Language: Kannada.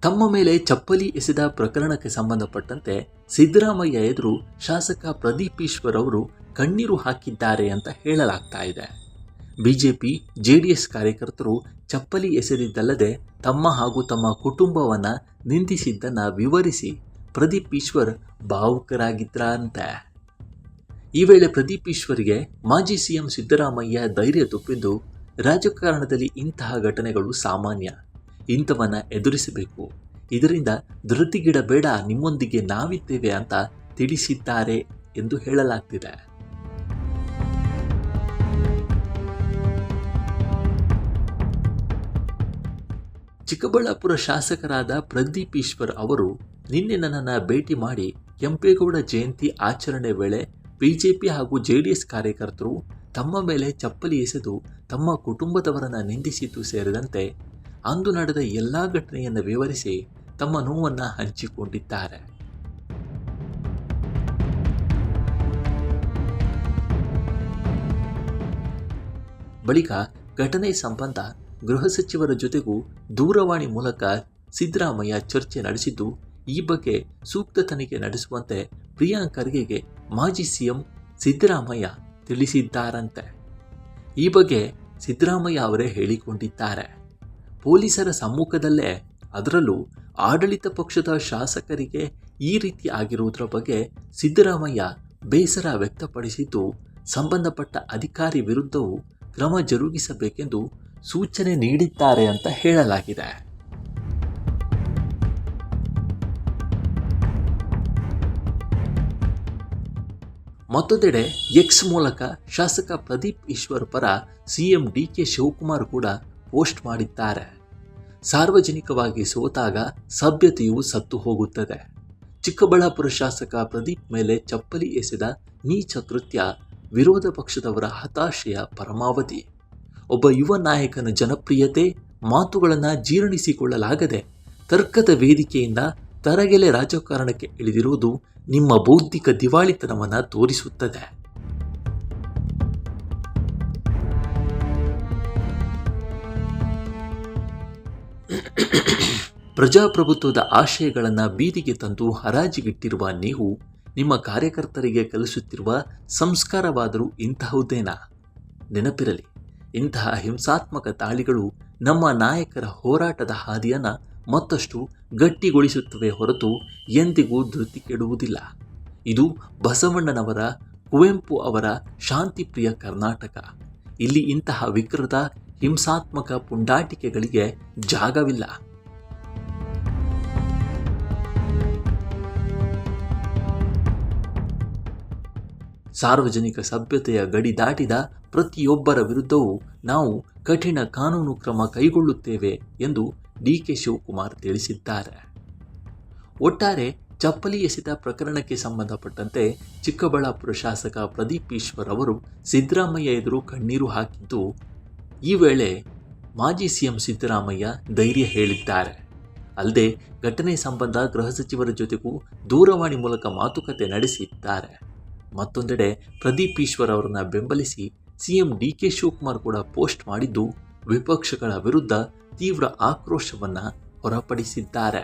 ತಮ್ಮ ಮೇಲೆ ಚಪ್ಪಲಿ ಎಸೆದ ಪ್ರಕರಣಕ್ಕೆ ಸಂಬಂಧಪಟ್ಟಂತೆ ಸಿದ್ದರಾಮಯ್ಯ ಎದುರು ಶಾಸಕ ಪ್ರದೀಪ್ ಈಶ್ವರ್ ಅವರು ಕಣ್ಣೀರು ಹಾಕಿದ್ದಾರೆ ಅಂತ ಹೇಳಲಾಗ್ತಾ ಇದೆ. ಬಿಜೆಪಿ ಜೆಡಿಎಸ್ ಕಾರ್ಯಕರ್ತರು ಚಪ್ಪಲಿ ಎಸೆದಿದ್ದಲ್ಲದೆ ತಮ್ಮ ಹಾಗೂ ತಮ್ಮ ಕುಟುಂಬವನ್ನ ನಿಂದಿಸಿದ್ದನ್ನ ವಿವರಿಸಿ ಪ್ರದೀಪ್ ಈಶ್ವರ್ ಭಾವುಕರಾಗಿದ್ದರಂತೆ. ಈ ವೇಳೆ ಪ್ರದೀಪ್ ಈಶ್ವರ್ಗೆ ಮಾಜಿ ಸಿಎಂ ಸಿದ್ದರಾಮಯ್ಯ ಧೈರ್ಯ ತುಂಬಿದ್ದು, ರಾಜಕಾರಣದಲ್ಲಿ ಇಂತಹ ಘಟನೆಗಳು ಸಾಮಾನ್ಯ, ಇಂಥವನ್ನ ಎದುರಿಸಬೇಕು, ಇದರಿಂದ ಧೃತಿಗಿಡಬೇಡ, ನಿಮ್ಮೊಂದಿಗೆ ನಾವಿದ್ದೇವೆ ಅಂತ ತಿಳಿಸಿದ್ದಾರೆ ಎಂದು ಹೇಳಲಾಗ್ತಿದೆ. ಚಿಕ್ಕಬಳ್ಳಾಪುರ ಶಾಸಕರಾದ ಪ್ರದೀಪ್ ಈಶ್ವರ್ ಅವರು ನಿನ್ನೆ ನನ್ನನ್ನು ಭೇಟಿ ಮಾಡಿ ಕೆಂಪೇಗೌಡ ಜಯಂತಿ ಆಚರಣೆ ವೇಳೆ ಬಿಜೆಪಿ ಹಾಗೂ ಜೆಡಿಎಸ್ ಕಾರ್ಯಕರ್ತರು ತಮ್ಮ ಮೇಲೆ ಚಪ್ಪಲಿ ಎಸೆದು ತಮ್ಮ ಕುಟುಂಬದವರನ್ನು ನಿಂದಿಸಿದ್ದು ಸೇರಿದಂತೆ ಅಂದು ನಡೆದ ಎಲ್ಲ ಘಟನೆಯನ್ನು ವಿವರಿಸಿ ತಮ್ಮ ನೋವನ್ನು ಹಂಚಿಕೊಂಡಿದ್ದಾರೆ. ಬಳಿಕ ಘಟನೆ ಸಂಬಂಧ ಗೃಹ ಸಚಿವರ ಜೊತೆಗೂ ದೂರವಾಣಿ ಮೂಲಕ ಸಿದ್ದರಾಮಯ್ಯ ಚರ್ಚೆ ನಡೆಸಿದ್ದು, ಈ ಬಗ್ಗೆ ಸೂಕ್ತ ತನಿಖೆ ನಡೆಸುವಂತೆ ಪ್ರಿಯಾಂಕ್ ಖರ್ಗೆಗೆ ಮಾಜಿ ಸಿಎಂ ಸಿದ್ದರಾಮಯ್ಯ ತಿಳಿಸಿದ್ದಾರಂತೆ. ಈ ಬಗ್ಗೆ ಸಿದ್ದರಾಮಯ್ಯ ಅವರೇ ಹೇಳಿಕೊಂಡಿದ್ದಾರೆ. ಪೊಲೀಸರ ಸಮ್ಮುಖದಲ್ಲೇ, ಅದರಲ್ಲೂ ಆಡಳಿತ ಪಕ್ಷದ ಶಾಸಕರಿಗೆ ಈ ರೀತಿ ಆಗಿರುವುದರ ಬಗ್ಗೆ ಸಿದ್ದರಾಮಯ್ಯ ಬೇಸರ ವ್ಯಕ್ತಪಡಿಸಿದ್ದು, ಸಂಬಂಧಪಟ್ಟ ಅಧಿಕಾರಿ ವಿರುದ್ಧವೂ ಕ್ರಮ ಜರುಗಿಸಬೇಕೆಂದು ಸೂಚನೆ ನೀಡಿದ್ದಾರೆ ಅಂತ ಹೇಳಲಾಗಿದೆ. ಮತ್ತೊಂದೆಡೆ ಎಕ್ಸ್ ಮೂಲಕ ಶಾಸಕ ಪ್ರದೀಪ್ ಈಶ್ವರ್ ಪರ ಸಿಎಂ ಡಿಕೆ ಶಿವಕುಮಾರ್ ಕೂಡ ಪೋಸ್ಟ್ ಮಾಡಿದ್ದಾರೆ. ಸಾರ್ವಜನಿಕವಾಗಿ ಸೋತಾಗ ಸಭ್ಯತೆಯು ಸತ್ತು ಹೋಗುತ್ತದೆ. ಚಿಕ್ಕಬಳ್ಳಾಪುರ ಶಾಸಕ ಪ್ರದೀಪ್ ಮೇಲೆ ಚಪ್ಪಲಿ ಎಸೆದ ನೀಚ ಕೃತ್ಯ ವಿರೋಧ ಪಕ್ಷದವರ ಹತಾಶೆಯ ಪರಮಾವಧಿ. ಒಬ್ಬ ಯುವ ನಾಯಕನ ಜನಪ್ರಿಯತೆ ಮಾತುಗಳನ್ನು ಜೀರ್ಣಿಸಿಕೊಳ್ಳಲಾಗದೆ ತರ್ಕದ ವೇದಿಕೆಯಿಂದ ತರಗೆಲೆ ರಾಜಕಾರಣಕ್ಕೆ ಇಳಿದಿರುವುದು ನಿಮ್ಮ ಬೌದ್ಧಿಕ ದಿವಾಳಿತನವನ್ನು ತೋರಿಸುತ್ತದೆ. ಪ್ರಜಾಪ್ರಭುತ್ವದ ಆಶಯಗಳನ್ನು ಬೀದಿಗೆ ತಂದು ಹರಾಜಿಗಿಟ್ಟಿರುವ ನೀವು ನಿಮ್ಮ ಕಾರ್ಯಕರ್ತರಿಗೆ ಕಲಿಸುತ್ತಿರುವ ಸಂಸ್ಕಾರವಾದರೂ ಇಂತಹುದೇನಾ? ನೆನಪಿರಲಿ, ಇಂತಹ ಹಿಂಸಾತ್ಮಕ ದಾಳಿಗಳು ನಮ್ಮ ನಾಯಕರ ಹೋರಾಟದ ಹಾದಿಯನ್ನು ಮತ್ತಷ್ಟು ಗಟ್ಟಿಗೊಳಿಸುತ್ತವೆ ಹೊರತು ಎಂದಿಗೂ ಧೃತಿ ಕೆಡುವುದಿಲ್ಲ. ಇದು ಬಸವಣ್ಣನವರ, ಕುವೆಂಪು ಅವರ ಶಾಂತಿಪ್ರಿಯ ಕರ್ನಾಟಕ. ಇಲ್ಲಿ ಇಂತಹ ವಿಕೃತ ಹಿಂಸಾತ್ಮಕ ಪುಂಡಾಟಿಕೆಗಳಿಗೆ ಜಾಗವಿಲ್ಲ. ಸಾರ್ವಜನಿಕ ಸಭ್ಯತೆಯ ಗಡಿ ದಾಟಿದ ಪ್ರತಿಯೊಬ್ಬರ ವಿರುದ್ಧವೂ ನಾವು ಕಠಿಣ ಕಾನೂನು ಕ್ರಮ ಕೈಗೊಳ್ಳುತ್ತೇವೆ ಎಂದು ಡಿಕೆ ಶಿವಕುಮಾರ್ ತಿಳಿಸಿದ್ದಾರೆ. ಒಟ್ಟಾರೆ ಚಪ್ಪಲಿ ಎಸೆತ ಪ್ರಕರಣಕ್ಕೆ ಸಂಬಂಧಪಟ್ಟಂತೆ ಚಿಕ್ಕಬಳ್ಳಾಪುರ ಶಾಸಕ ಪ್ರದೀಪ್ ಈಶ್ವರ್ ಅವರು ಸಿದ್ದರಾಮಯ್ಯ ಎದುರು ಕಣ್ಣೀರು ಹಾಕಿದ್ದು, ಈ ವೇಳೆ ಮಾಜಿ ಸಿಎಂ ಸಿದ್ದರಾಮಯ್ಯ ಧೈರ್ಯ ಹೇಳಿದ್ದಾರೆ. ಅಲ್ಲದೆ ಘಟನೆ ಸಂಬಂಧ ಗೃಹ ಸಚಿವರ ಜೊತೆಗೂ ದೂರವಾಣಿ ಮೂಲಕ ಮಾತುಕತೆ ನಡೆಸಿದ್ದಾರೆ. ಮತ್ತೊಂದೆಡೆ ಪ್ರದೀಪ್ ಈಶ್ವರ್ ಅವರನ್ನು ಬೆಂಬಲಿಸಿ ಸಿಎಂ ಡಿಕೆ ಶಿವಕುಮಾರ್ ಕೂಡ ಪೋಸ್ಟ್ ಮಾಡಿದ್ದು, ವಿಪಕ್ಷಗಳ ವಿರುದ್ಧ ತೀವ್ರ ಆಕ್ರೋಶವನ್ನು ಹೊರಪಡಿಸಿದ್ದಾರೆ.